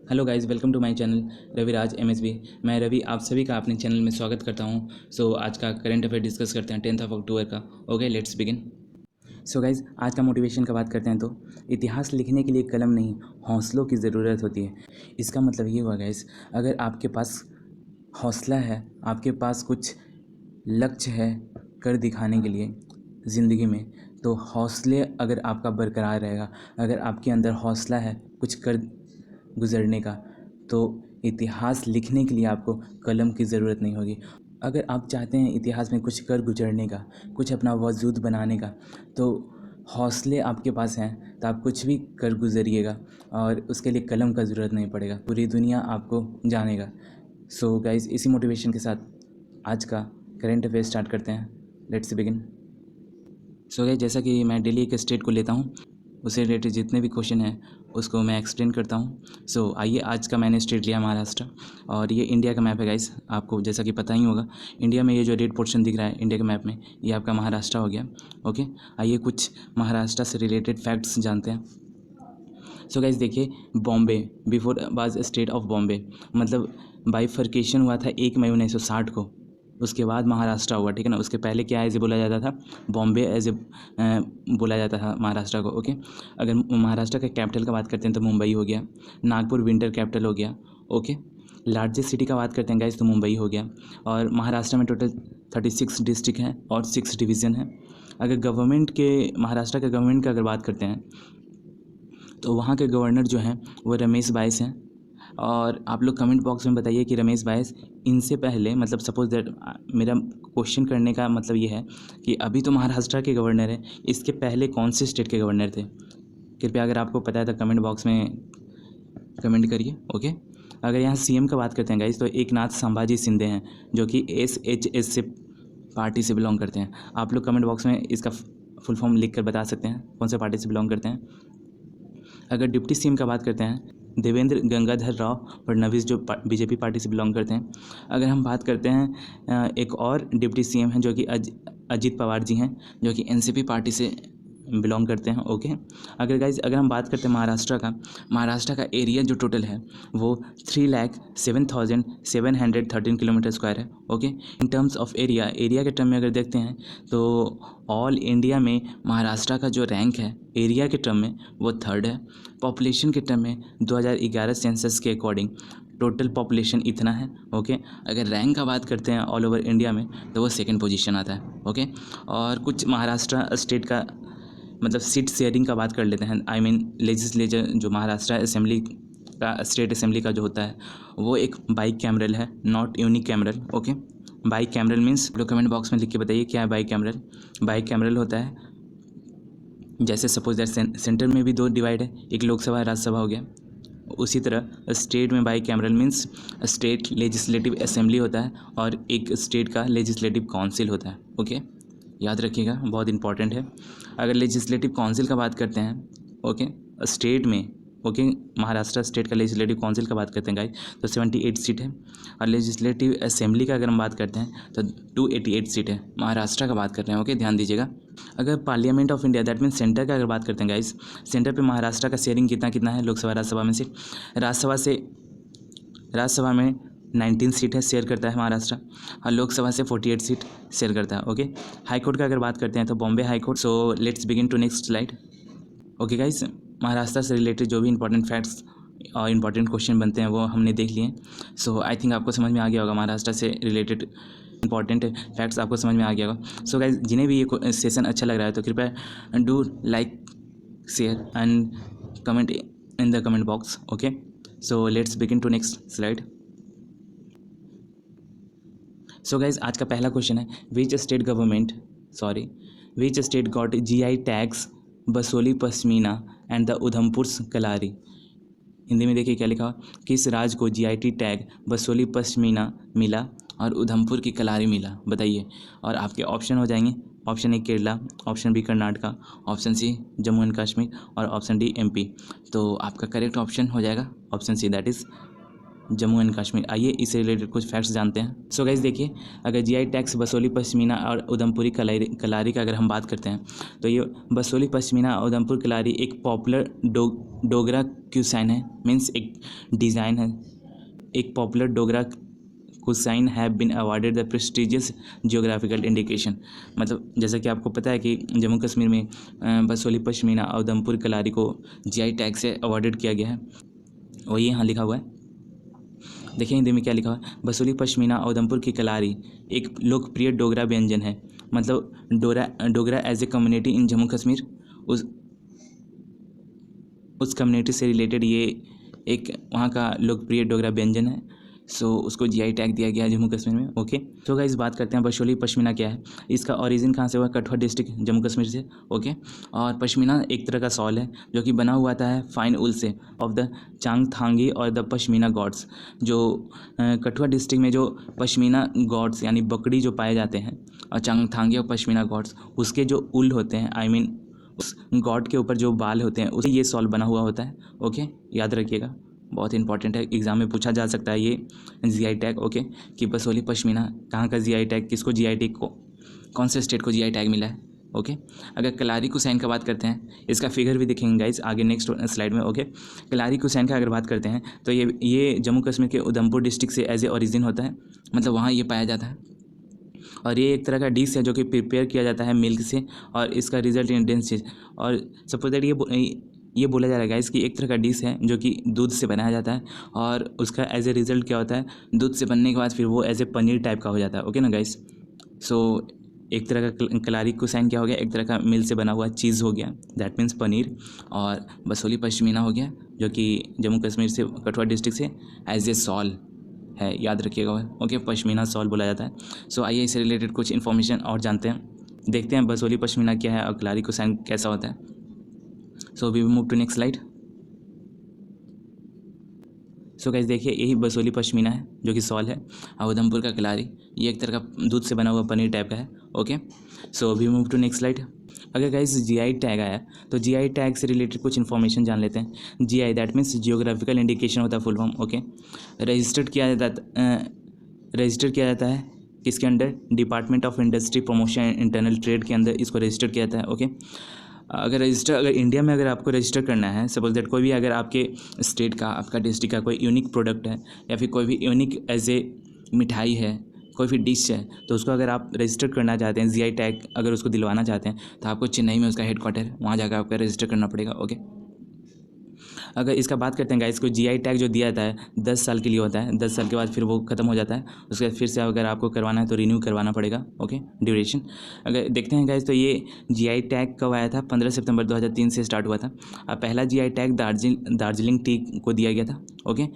Hello guys, welcome to my channel Raviraj MSB. मैं रवि आप सभी का अपने चैनल में स्वागत करता हूं। आज का करंट अफेयर डिस्कस करते हैं 10 अक्टूबर का। Okay, let's begin. गाइस, आज का मोटिवेशन का बात करते हैं तो इतिहास लिखने के लिए कलम नहीं, हौसलों की ज़रूरत होती है। इसका मतलब ये हुआ गाइस, अगर आपके पास हौसला है, आपके पास कुछ लक्ष्य है कर दिखाने के लिए ज़िंदगी में, तो हौसले अगर आपका बरकरार रहेगा, अगर आपके अंदर हौसला है कुछ कर गुजरने का, तो इतिहास लिखने के लिए आपको कलम की ज़रूरत नहीं होगी। अगर आप चाहते हैं इतिहास में कुछ कर गुजरने का, कुछ अपना वजूद बनाने का, तो हौसले आपके पास हैं तो आप कुछ भी कर गुजरिएगा और उसके लिए कलम का ज़रूरत नहीं पड़ेगा, पूरी दुनिया आपको जानेगा। गाइज़, इसी मोटिवेशन के साथ आज का करंट अफेयर स्टार्ट करते हैं। Let's begin. गाइज़, जैसा कि मैं डेली एक स्टेट को लेता हूँ, उससे रिलेटेड जितने भी क्वेश्चन हैं उसको मैं एक्सप्लेन करता हूँ। आइए, आज का मैंने स्टेट लिया महाराष्ट्र, और ये इंडिया का मैप है गाइस। आपको जैसा कि पता ही होगा, इंडिया में ये जो रेड पोर्शन दिख रहा है इंडिया के मैप में, ये आपका महाराष्ट्र हो गया। ओके, आइए कुछ महाराष्ट्र से रिलेटेड फैक्ट्स जानते हैं। गाइस देखिए, Bombay before was state of Bombay, मतलब बाइफर्केशन हुआ था 1 मई 1960 को। उसके बाद महाराष्ट्र हुआ, ठीक है ना। उसके पहले क्या एज ए बोला जाता था, बॉम्बे एज ए बोला जाता था महाराष्ट्र को। ओके, अगर महाराष्ट्र के कैपिटल का बात करते हैं तो मुंबई हो गया, नागपुर विंटर कैपिटल हो गया। ओके, लार्जेस्ट सिटी का बात करते हैं गाइस तो मुंबई हो गया। और महाराष्ट्र में टोटल 36 डिस्ट्रिक्ट हैं और 6 डिवीज़न हैं। अगर गवर्नमेंट के, महाराष्ट्र के गवर्नमेंट का अगर बात करते हैं तो वहाँ के गवर्नर जो हैं वो रमेश बाइस हैं। और आप लोग कमेंट बॉक्स में बताइए कि रमेश बाइस इनसे पहले, मतलब सपोज दैट, मेरा क्वेश्चन करने का मतलब ये है कि अभी तो महाराष्ट्र के गवर्नर हैं, इसके पहले कौन से स्टेट के गवर्नर थे। कृपया अगर आपको पता है तो कमेंट बॉक्स में कमेंट करिए। ओके, अगर यहाँ सीएम का बात करते हैं गाइस तो एकनाथ संभाजी शिंदे हैं, जो कि SHS से पार्टी से बिलोंग करते हैं। आप लोग कमेंट बॉक्स में इसका फुल फॉर्म लिख कर बता सकते हैं कौन से पार्टी से बिलोंग करते हैं। अगर डिप्टी सीएम का बात करते हैं, देवेंद्र गंगाधर राव फडणवीस, जो बीजेपी पार्टी से बिलोंग करते हैं। अगर हम बात करते हैं, एक और डिप्टी सीएम हैं जो कि अजीत पवार जी हैं, जो कि एनसीपी पार्टी से बिलोंग करते हैं। ओके, अगर हम बात करते हैं महाराष्ट्र का एरिया जो टोटल है वो 3,07,713 किलोमीटर स्क्वायर है। Okay, in terms of area के टर्म में अगर देखते हैं तो ऑल इंडिया में महाराष्ट्र का जो रैंक है एरिया के टर्म में वो 3rd है। पॉपुलेशन के टर्म में 2011 सेंसस के अकॉर्डिंग टोटल पॉपुलेशन इतना है। ओके, अगर रैंक का बात करते हैं ऑल ओवर इंडिया में तो वो 2nd पोजीशन आता है। ओके, और कुछ महाराष्ट्र स्टेट का, मतलब सीट शेयरिंग का बात कर लेते हैं। आई मीन लेजिस्लेचर, जो महाराष्ट्र असेंबली का, स्टेट असेंबली का जो होता है वो एक बाई कैमरल है, not unique cameral. Okay, by cameral means, लोग कमेंट बॉक्स में लिख के बताइए क्या है बाई कैमरल। बाई कैमरल होता है, जैसे सपोज दैट सेंटर में भी 2 डिवाइड है, एक लोकसभा राज्यसभा हो गया, उसी तरह स्टेट में by cameral means state legislative assembly होता है और एक स्टेट का लेजिस्लेटिव काउंसिल होता है। ओके, याद रखिएगा, बहुत इंपॉर्टेंट है। अगर लेजिस्लेटिव काउंसिल का बात करते हैं, ओके, स्टेट में, ओके, महाराष्ट्र स्टेट का लेजिस्लेटिव काउंसिल का बात करते हैं गाइस तो 78 सीट है। और लेजिस्लेटिव असेंबली का अगर हम बात करते हैं तो 288 सीट है। महाराष्ट्र का बात कर रहे हैं। ओके, ध्यान दीजिएगा। अगर parliament of India, that means centre का अगर बात करते हैं गाइस, सेंटर पे महाराष्ट्र का शेयरिंग कितना है लोकसभा राज्यसभा में से। राज्यसभा में 19 सीट है, शेयर करता है महाराष्ट्र, और लोकसभा से 48 सीट शेयर करता है। ओके, हाई कोर्ट का अगर बात करते हैं तो Bombay high court. Let's begin to next slide. Okay guys, Maharashtra से रिलेटेड जो भी इंपॉर्टेंट फैक्ट्स और इंपॉर्टेंट क्वेश्चन बनते हैं वो हमने देख लिए। आई थिंक आपको समझ में आ गया होगा, महाराष्ट्र से रिलेटेड इंपॉर्टेंट फैक्ट्स आपको समझ में आ गया होगा। गाइस, जिन्हें भी ये सेशन अच्छा लग रहा है तो कृपया do like, share and comment in the comment box. Okay, let's begin to next slide. Guys, आज का पहला क्वेश्चन है, which state got GI tags Basohli pashmina and the Udhampur Kalari. Hindi में देखिए क्या लिखा, किस राज्य को GI टैग बसोली पश्मीना मिला और उधमपुर की कलारी मिला, बताइए। और आपके ऑप्शन हो जाएंगे, option A Kerala, option B Karnataka, option C Jammu and Kashmir और ऑप्शन डी MP। तो आपका करेक्ट ऑप्शन हो जाएगा option C, that is Jammu and Kashmir. आइए इससे रिलेटेड कुछ फैक्ट्स जानते हैं। सो गाइस देखिए, अगर जीआई टैग्स बसोली पश्मीना और उधमपुरी कलारी का अगर हम बात करते हैं तो ये बसोली पश्मीना और उधमपुर कलारी एक पॉपुलर डोगरा क्यूसाइन है, मीन्स एक डिज़ाइन है, एक popular Dogra cuisine have been awarded the prestigious geographical indication. मतलब जैसा कि आपको पता है कि जम्मू कश्मीर में बसोली पश्मीना और उधमपुर कलारी को जीआई टैग से अवार्डेड किया गया है, और ये यहाँ लिखा हुआ है। देखिए हिंदी में क्या लिखा हुआ है, बसोली पश्मीना और उधमपुर की कलारी एक लोकप्रिय डोगरा व्यंजन है। मतलब Dogra as a community in Jammu Kashmir, उस कम्युनिटी से रिलेटेड ये एक वहाँ का लोकप्रिय डोगरा व्यंजन है। सो उसको जीआई टैग दिया गया है जम्मू कश्मीर में। ओके, तो गाइस बात करते हैं बसोली पश्मीना क्या है। इसका ओरिजिन कहाँ से हुआ? कठुआ डिस्ट्रिक्ट जम्मू कश्मीर से। ओके, और पश्मीना एक तरह का सॉल है जो कि बना हुआ आता है फाइन उल से ऑफ द चांगथांगी और द पश्मीना गॉड्स। जो कठुआ डिस्ट्रिक्ट में जो पश्मीना गॉड्स यानी बकरी जो पाए जाते हैं, और चांगथांगी और पश्मीना गॉड्स उसके जो उल होते हैं, आई मीन उस गॉड के ऊपर जो बाल होते हैं उससे ये सॉल बना हुआ होता है। ओके, याद रखिएगा, बहुत इंपॉर्टेंट है, एग्जाम में पूछा जा सकता है ये जीआई टैग। ओके, कि बसोली पश्मीना कहाँ का जीआई टैग, किसको जीआई टैग को, कौन से स्टेट को जीआई टैग मिला है। ओके, अगर कलारी कुसैन का बात करते हैं, इसका फिगर भी दिखेंगे गाइस आगे नेक्स्ट स्लाइड में। ओके, कलारी कुसैन का अगर बात करते हैं तो ये जम्मू कश्मीर के उधमपुर डिस्ट्रिक्ट से एज ए ओरिजिन होता है, मतलब वहाँ ये पाया जाता है। और ये एक तरह का डिश है जो कि प्रिपेयर किया जाता है मिल्क से, और इसका रिजल्ट इंटेंस चीज, और सपोज दैट ये बोला जा रहा है गाइस कि एक तरह का डिश है जो कि दूध से बनाया जाता है, और उसका एज ए रिज़ल्ट क्या होता है, दूध से बनने के बाद फिर वो एज ए पनीर टाइप का हो जाता है। ओके ना गाइस, सो एक तरह का कलारी कुसैन क्या हो गया, एक तरह का मिल से बना हुआ चीज़ हो गया, दैट मीन्स पनीर। और बसोली पश्मीना हो गया जो कि जम्मू कश्मीर से कठुआ डिस्ट्रिक्ट से एज ए सॉल है, याद रखिएगा। ओके, पश्मीना सॉल बोला जाता है। सो आइए इससे रिलेटेड कुछ इन्फॉर्मेशन और जानते हैं, देखते हैं बसोली पश्मीना क्या है और कलारी कुसैन कैसा होता है। So we move to next slide. So guys देखिए, यही बसोली पश्मीना है जो कि सॉल है, और उधमपुर का कलारी ये एक तरह का दूध से बना हुआ पनीर टाइप का है। Okay, so we move to next slide. अगर गाइस जीआई टैग आया तो जीआई टैग से रिलेटेड कुछ इन्फॉर्मेशन जान लेते हैं। GI that means geographical indication होता है फुल फॉर्म। ओके, रजिस्टर किया जाता है किसके under? Department of industry promotion and internal trade के अंदर इसको रजिस्टर किया जाता है। ओके, अगर इंडिया में अगर आपको रजिस्टर करना है, सपोज दैट कोई भी अगर आपके स्टेट का, आपका डिस्ट्रिक्ट का कोई यूनिक प्रोडक्ट है, या फिर कोई भी यूनिक एज ए मिठाई है, कोई भी डिश है, तो उसको अगर आप रजिस्टर करना चाहते हैं, जीआई टैग अगर उसको दिलवाना चाहते हैं, तो आपको चेन्नई में उसका हेडक्वार्टर है, वहाँ जाकर आपको रजिस्टर करना पड़ेगा। ओके, अगर इसका बात करते हैं गाइस, को जीआई टैग जो दिया जाता है 10 साल के लिए होता है, 10 साल के बाद फिर वो ख़त्म हो जाता है, उसके बाद फिर से अगर आपको करवाना है तो रिन्यू करवाना पड़ेगा। ओके, ड्यूरेशन अगर देखते हैं गाइस तो ये जीआई टैग कब आया था? 15 सितंबर 2003 से स्टार्ट हुआ था। पहला जीआई टैग दार्जिलिंग टी को दिया गया था। ओके,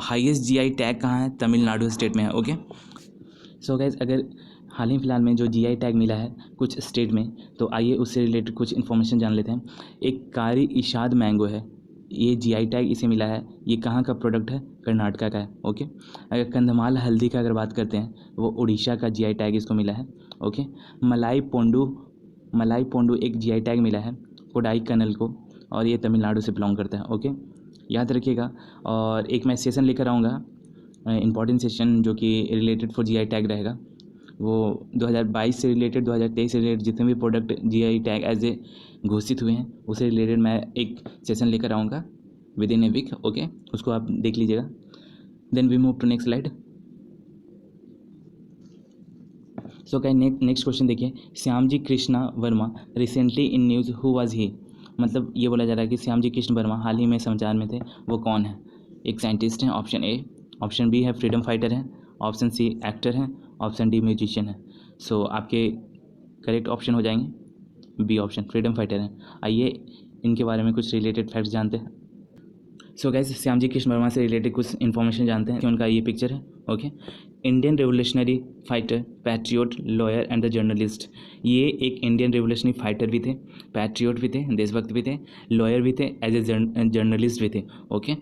हाईएस्ट जीआई टैग कहाँ है? तमिलनाडु स्टेट में है। ओके, सो गाइस अगर हाल ही फिलहाल में जो जीआई टैग मिला है कुछ स्टेट में, तो आइए उससे रिलेटेड कुछ इन्फॉर्मेशन जान लेते हैं। एक कारी इशाद मैंगो है, ये जीआई टैग इसे मिला है, ये कहाँ का प्रोडक्ट है? कर्नाटका का है। ओके, अगर कंधमाल हल्दी का अगर बात करते हैं, वो उड़ीसा का जीआई टैग इसको मिला है। ओके, मलाई पोंडू एक जीआई टैग मिला है कोडाई कनल को, और ये तमिलनाडु से बिलोंग करता है। ओके, याद रखिएगा। और एक मैं सेशन लेकर आऊँगा, इंपॉर्टेंट सेशन जो कि रिलेटेड फॉर जीआई टैग रहेगा, वो 2022 से रिलेटेड, 2023 से रिलेटेड जितने भी product GI tag as a घोषित हुए हैं उससे रिलेटेड मैं एक सेशन लेकर आऊँगा within a week. Okay, उसको आप देख लीजिएगा। Then we move to next slide. So क्या नेक्स्ट क्वेश्चन देखिए, Shyamji Krishna Varma recently in news who was he? मतलब ये बोला जा रहा है कि श्यामजी कृष्ण वर्मा हाल ही में समाचार में थे, वो कौन है? एक साइंटिस्ट हैं, ऑप्शन ए, ऑप्शन बी है फ्रीडम फाइटर हैं, ऑप्शन सी एक्टर हैं, ऑप्शन डी म्यूजिशियन है। सो आपके करेक्ट ऑप्शन हो जाएंगे बी ऑप्शन, फ्रीडम फाइटर हैं। आइए इनके बारे में कुछ रिलेटेड फैक्ट्स जानते हैं। सो गाइस श्यामजी कृष्ण वर्मा से रिलेटेड कुछ इन्फॉर्मेशन जानते हैं कि उनका ये पिक्चर है। Okay, Indian revolutionary fighter, patriot, lawyer and the journalist. ये एक इंडियन रेवोल्यूशनरी फाइटर भी थे, पैट्रियोट भी थे, देशभक्त भी थे, लॉयर भी थे, एज ए जर्नलिस्ट भी थे। ओके,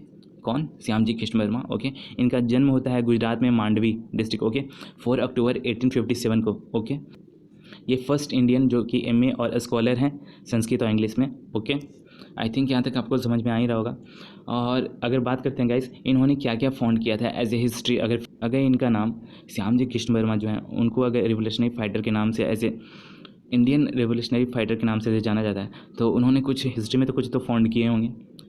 कौन? श्यामजी कृष्ण वर्मा। ओके, इनका जन्म होता है गुजरात में मांडवी डिस्ट्रिक्ट। ओके, 4 अक्टूबर 1857 को। ओके, ये फर्स्ट इंडियन जो कि एमए और स्कॉलर हैं संस्कृत और इंग्लिश में। ओके, आई थिंक यहाँ तक आपको समझ में आ ही रहा होगा। और अगर बात करते हैं गाइस इन्होंने क्या क्या फाउंड किया था एज ए हिस्ट्री, अगर इनका नाम श्याम जी कृष्ण वर्मा जो है उनको अगर रिवोल्यूशनरी फाइटर के नाम से, as a Indian revolutionary fighter के नाम से जाना जाता है, तो उन्होंने कुछ हिस्ट्री में तो कुछ तो फाउंड किए होंगे,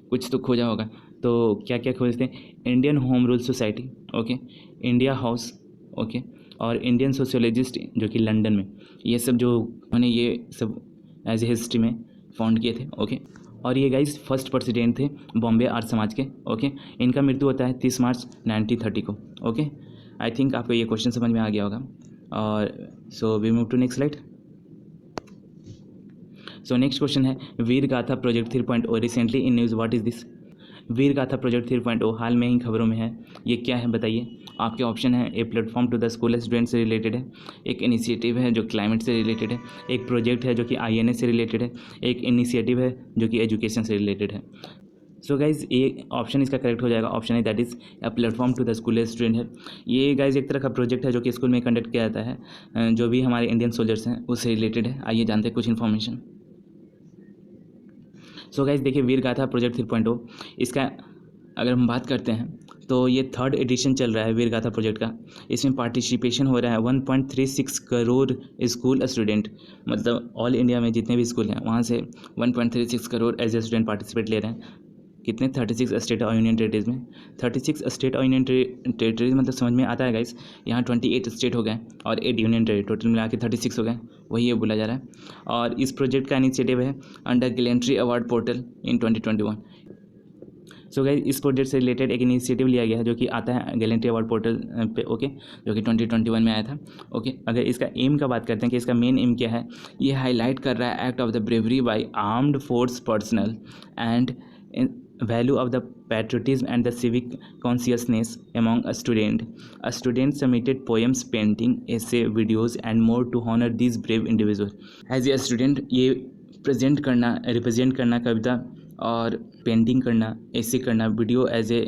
कुछ तो खोजा होगा। तो क्या क्या खोजते हैं? Indian home rule society, okay, India house, okay, और इंडियन सोशियोलॉजिस्ट जो कि लंदन में, ये सब जो उन्होंने ये सब एज ए हिस्ट्री में फाउंड किए थे, ओके। और ये गाइस फर्स्ट प्रेसिडेंट थे बॉम्बे आर्ट समाज के, ओके। इनका मृत्यु होता है 30 मार्च 1930 को, ओके। आई थिंक आपको ये क्वेश्चन समझ में आ गया होगा। और so we move to next slide. So next question है Veer Gatha project 3.0 recently in news, what is this? Veer Gatha project 3.0 हाल में ही खबरों में है, ये क्या है बताइए? आपके ऑप्शन है, a platform to the school student से रिलेटेड है, एक इनिशिएटिव है जो क्लाइमेट से रिलेटेड है, एक प्रोजेक्ट है जो कि INA से रिलेटेड है, एक इनिशिएटिव है जो कि एजुकेशन से रिलेटेड है। सो गाइज ये ऑप्शन इसका करेक्ट हो जाएगा, ऑप्शन है that is a platform to the school student है। ये गाइज एक तरह का प्रोजेक्ट है जो कि स्कूल में कंडक्ट किया जाता है, जो भी हमारे इंडियन सोल्जर्स हैं उससे रिलेटेड है। आइए जानते हैं कुछ इन्फॉर्मेशन। सो गाइज देखिए वीर गाथा प्रोजेक्ट 3.0, इसका अगर हम बात करते हैं तो ये 3rd एडिशन चल रहा है वीर गाथा प्रोजेक्ट का। इसमें पार्टिसिपेशन हो रहा है 1.36 करोड़ स्कूल स्टूडेंट, मतलब ऑल इंडिया में जितने भी स्कूल हैं वहाँ से 1.36 crore as a student participate ले रहे हैं। कितने? 36 स्टेट और यूनियन टेरिटरीज में। 36 स्टेट और यूनियन टेरिटरीज मतलब समझ में आता है गाइस, यहाँ 28 स्टेट हो गए और 8 यूनियन टेरिटरी, टोटल मिला के 36 हो गए, वही ये बोला जा रहा है। और इस प्रोजेक्ट का इनिशिएटिव है अंडर गैलेंट्री अवार्ड पोर्टल इन 2021। सो गाइस इस प्रोजेक्ट से रिलेटेड एक इनिशिएटिव लिया गया है जो कि आता है गैलेंट्री अवार्ड पोर्टल पे, ओके, जो कि 2021 में आया था, ओके। अगर इसका एम का बात करते हैं कि इसका मेन एम क्या है, ये हाईलाइट कर रहा है act of the bravery by armed force personnel and value of the patriotism and the civic consciousness among a student. A student submitted poems, painting, essay, videos and more to honor these brave individuals. As a student ये present करना, represent करना कविता और painting करना, ऐसे करना, video as a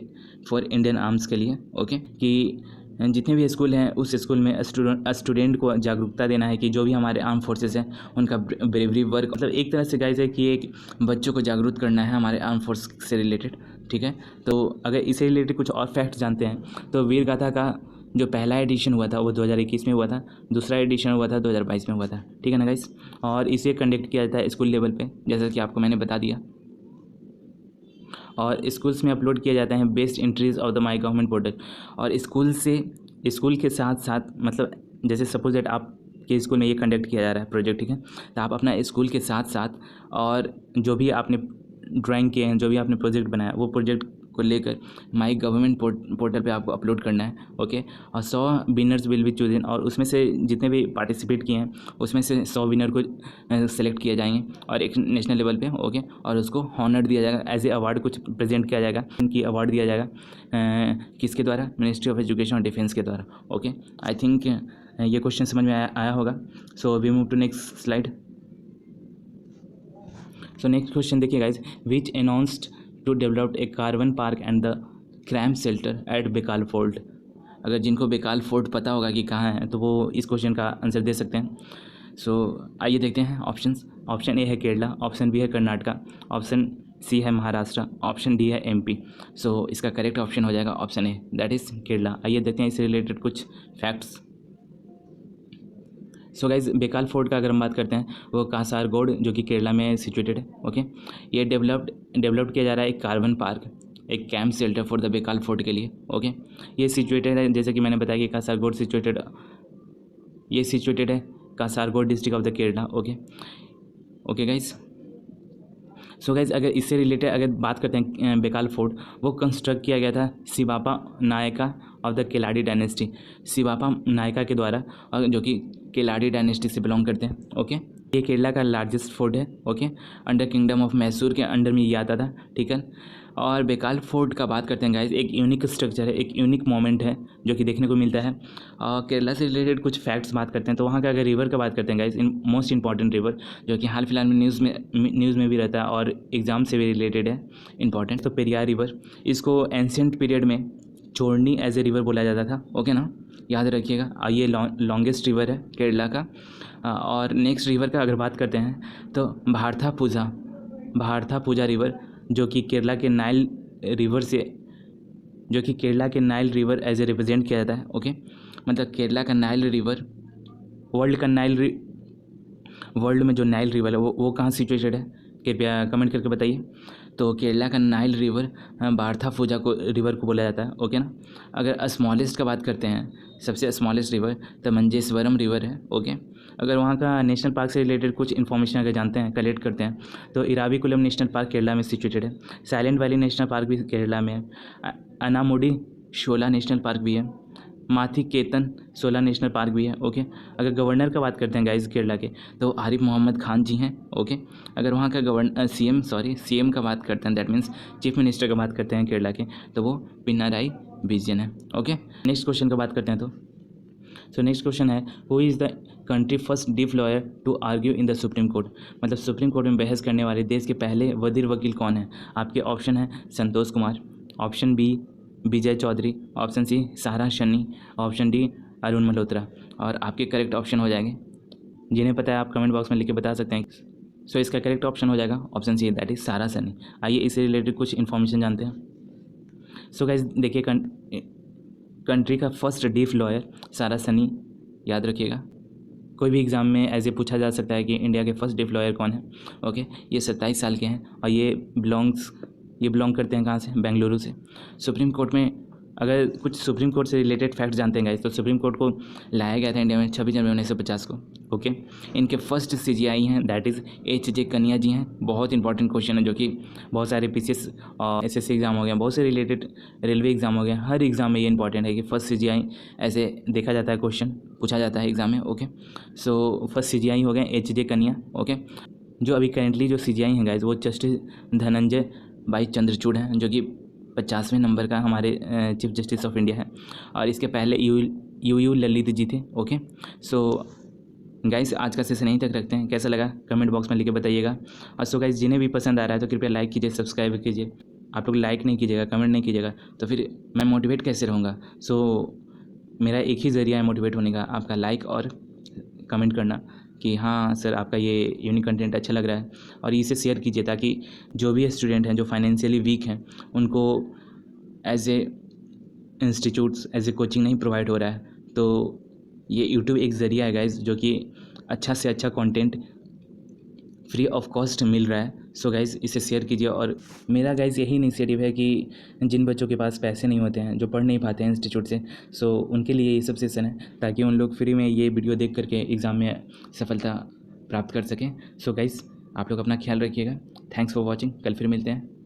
for Indian arms के लिए, ओके, कि जितने भी स्कूल हैं उस स्कूल में स्टूडेंट को जागरूकता देना है कि जो भी हमारे आर्म फोर्सेस हैं उनका ब्रेवरी वर्क, मतलब एक तरह से गाइस है कि एक बच्चों को जागरूक करना है हमारे आर्म फोर्स से रिलेटेड, ठीक है। तो अगर इससे रिलेटेड कुछ और फैक्ट जानते हैं तो वीर गाथा का जो पहला एडिशन हुआ था वो 2021 में हुआ था, दूसरा एडिशन हुआ था 2022 में हुआ था, ठीक है ना गाइस। और इसे कंडक्ट किया जाता है स्कूल लेवल पे, जैसा कि आपको मैंने बता दिया, और स्कूल्स में अपलोड किया जाता है best entries of the my government portal. और स्कूल के साथ साथ, मतलब जैसे सपोज दैट आपके स्कूल में ये कंडक्ट किया जा रहा है प्रोजेक्ट, ठीक है, तो आप अपना स्कूल के साथ साथ और जो भी आपने ड्राइंग किए हैं, जो भी आपने प्रोजेक्ट बनाया, वो प्रोजेक्ट को लेकर माई गवर्नमेंट पोर्टल पे आपको अपलोड करना है, ओके। और 100 विनर्स विल बी चूजन, और उसमें से जितने भी पार्टिसिपेट किए हैं उसमें से 100 विनर को सेलेक्ट किया जाएंगे और एक नेशनल लेवल पे, ओके, और उसको हॉनर दिया जाएगा, एज ए अवार्ड कुछ प्रेजेंट किया जाएगा, इनकी अवार्ड दिया जाएगा किसके द्वारा? मिनिस्ट्री ऑफ एजुकेशन और डिफेंस के द्वारा, ओके। आई थिंक ये क्वेश्चन समझ में आया होगा। So we move to next slide. So next question देखिए guys, which announced to develop a carbon park and the cramp shelter at Bekal fort. अगर जिनको बेकाल फोर्ट पता होगा कि कहाँ है तो वो इस क्वेश्चन का आंसर दे सकते हैं। सो आइए देखते हैं ऑप्शंस। ऑप्शन ए है केरला, ऑप्शन बी है कर्नाटका, ऑप्शन सी है महाराष्ट्र, ऑप्शन डी है MP। सो इसका करेक्ट ऑप्शन हो जाएगा option A, that is Kerala. आइए देखते हैं इससे रिलेटेड कुछ facts. So guys Baikal fort का अगर हम बात करते हैं वो कासारगोड जो कि केरला में सिचुएटेड है, ओके। ये डेवलप्ड किया जा रहा है एक कार्बन पार्क, एक camp shelter for the Baikal fort के लिए, ओके। ये सिचुएटेड है, जैसे कि मैंने बताया कि कासारगोड सिचुएटेड है Kasaragod district of the Kerala, okay guys. So guys अगर इससे रिलेटेड अगर बात करते हैं बेकाल फोर्ट, वो कंस्ट्रक्ट किया गया था Shivappa Nayaka of the Keladi dynasty, Shivappa Nayaka के द्वारा, और जो कि केलाडी डायनेस्टी से बिलोंग करते हैं, ओके। ये केरला का लार्जेस्ट फोर्ट है, okay, under kingdom of Mysore के अंडर में ये आता था, ठीक है। और बेकाल फोर्ट का बात करते हैं गाइज, एक यूनिक स्ट्रक्चर है, एक यूनिक मोमेंट है जो कि देखने को मिलता है। और केरला से रिलेटेड कुछ फैक्ट्स बात करते हैं तो वहाँ का अगर रिवर का बात करते हैं गाइज, मोस्ट इंपॉर्टेंट रिवर जो कि हाल फिलहाल में न्यूज़ में भी रहता है और एग्ज़ाम से भी रिलेटेड है इंपॉर्टेंट, तो पेरियार रिवर, इसको एंशिएंट पीरियड में चोरनी एज ए रिवर बोला जाता था, ओके ना, याद रखिएगा। ये लॉन्गेस्ट रिवर है केरला का। और नेक्स्ट रिवर का अगर बात करते हैं तो भारथापुजा रिवर जो कि केरला के Nile river as a represent किया जाता है। ओके, मतलब केरला का नाइल रिवर, वर्ल्ड में जो नाइल रिवर है वो कहाँ सिचुएटेड है, कृपया कमेंट करके बताइए। तो केरला का नाइल रिवर भारथापुजा रिवर को बोला जाता है। ओके ना। अगर स्मॉलेस्ट का बात करते हैं, सबसे स्मॉलेस्ट रिवर तो मंजेश्वरम रिवर है। ओके, अगर वहाँ का नेशनल पार्क से रिलेटेड कुछ इन्फॉर्मेशन अगर जानते हैं, कलेक्ट करते हैं, तो इराविकुलम नेशनल पार्क केरला में सिचुएटेड है। साइलेंट वैली नेशनल पार्क भी केरला में है। अनामुडी शोला नेशनल पार्क भी है। माथी केतन शोला नेशनल पार्क भी है। ओके, अगर गवर्नर का बात करते हैं गाइस केरला के, तो आरिफ मोहम्मद खान जी हैं। ओके, अगर वहाँ का सीएम का बात करते हैं, दैट मीन्स चीफ मिनिस्टर का बात करते हैं केरला के, तो वो पिनाराई विजयन है। ओके, नेक्स्ट क्वेश्चन का बात करते हैं। तो नेक्स्ट क्वेश्चन है, who is the country first deaf lawyer to argue in the supreme court, मतलब सुप्रीम कोर्ट में बहस करने वाले देश के पहले वजीर वकील कौन है। आपके ऑप्शन है संतोष कुमार, ऑप्शन बी विजय चौधरी, ऑप्शन सी सहारा शनी, ऑप्शन डी अरुण मल्होत्रा। और आपके करेक्ट ऑप्शन हो जाएंगे, जिन्हें पता है आप कमेंट बॉक्स में लिख के बता सकते हैं। सो इसका करेक्ट ऑप्शन हो जाएगा ऑप्शन सी, दैट इज सहारा शनी। आइए इससे रिलेटेड कुछ इन्फॉर्मेशन जानते हैं। सो गाइज देखिए, कंट्री का फर्स्ट डीफ लॉयर सहारा शनी, याद रखिएगा। कोई भी एग्ज़ाम में ऐसे पूछा जा सकता है कि इंडिया के फर्स्ट डीफ लॉयर कौन है। ओके, ये 27 साल के हैं और ये बिलोंग करते हैं कहाँ से, बेंगलुरु से। सुप्रीम कोर्ट में अगर कुछ सुप्रीम कोर्ट से रिलेटेड फैक्ट जानते हैं गाइस, तो सुप्रीम कोर्ट को लाया गया था इंडिया में 26 जनवरी 1950 को। ओके, इनके फर्स्ट CJI हैं, दैट इज़ HJ कन्या जी हैं। बहुत इंपॉर्टेंट क्वेश्चन है जो कि बहुत सारे PCS और SSC एग्ज़ाम हो गए, बहुत से रिलेटेड रेलवे एग्ज़ाम हो गए, हर एग्ज़ाम में ये इंपॉर्टेंट है कि फर्स्ट CJI ऐसे देखा जाता है, क्वेश्चन पूछा जाता है एग्ज़ाम में। ओके, सो फर्स्ट CJI हो गए HJ कन्या। ओके, जो अभी करेंटली जो CJI हैं गाइस, वो जस्टिस धनंजय भाई चंद्रचूड़ हैं, जो कि 50वें नंबर का हमारे चीफ जस्टिस ऑफ इंडिया है। और इसके पहले यू ललित जी थे। ओके, सो गाइस आज का सेशन यहीं तक रखते हैं। कैसा लगा कमेंट बॉक्स में लिख के बताइएगा। और सो गाइस जिन्हें भी पसंद आ रहा है तो कृपया लाइक कीजिए, सब्सक्राइब कीजिए। आप लोग लाइक नहीं कीजिएगा, कमेंट नहीं कीजिएगा, तो फिर मैं मोटिवेट कैसे रहूँगा। सो मेरा एक ही ज़रिया है मोटिवेट होने का, आपका लाइक और कमेंट करना कि हाँ सर आपका ये यूनिक कंटेंट अच्छा लग रहा है, और इसे शेयर कीजिए ताकि जो भी स्टूडेंट हैं जो फाइनेंशियली वीक हैं उनको as a institutes as a coaching नहीं प्रोवाइड हो रहा है। तो ये यूट्यूब एक ज़रिया है गाइज, जो कि अच्छा से अच्छा कंटेंट फ्री ऑफ कॉस्ट मिल रहा है। सो गाइज़ इसे शेयर कीजिए। और मेरा गाइज़ यही इनिशिएटिव है कि जिन बच्चों के पास पैसे नहीं होते हैं, जो पढ़ नहीं पाते हैं इंस्टीट्यूट से, सो उनके लिए ये सब सेशन है ताकि उन लोग फ्री में ये वीडियो देख करके एग्ज़ाम में सफलता प्राप्त कर सकें। सो गाइज़ आप लोग अपना ख्याल रखिएगा। Thanks for watching. कल फिर मिलते हैं।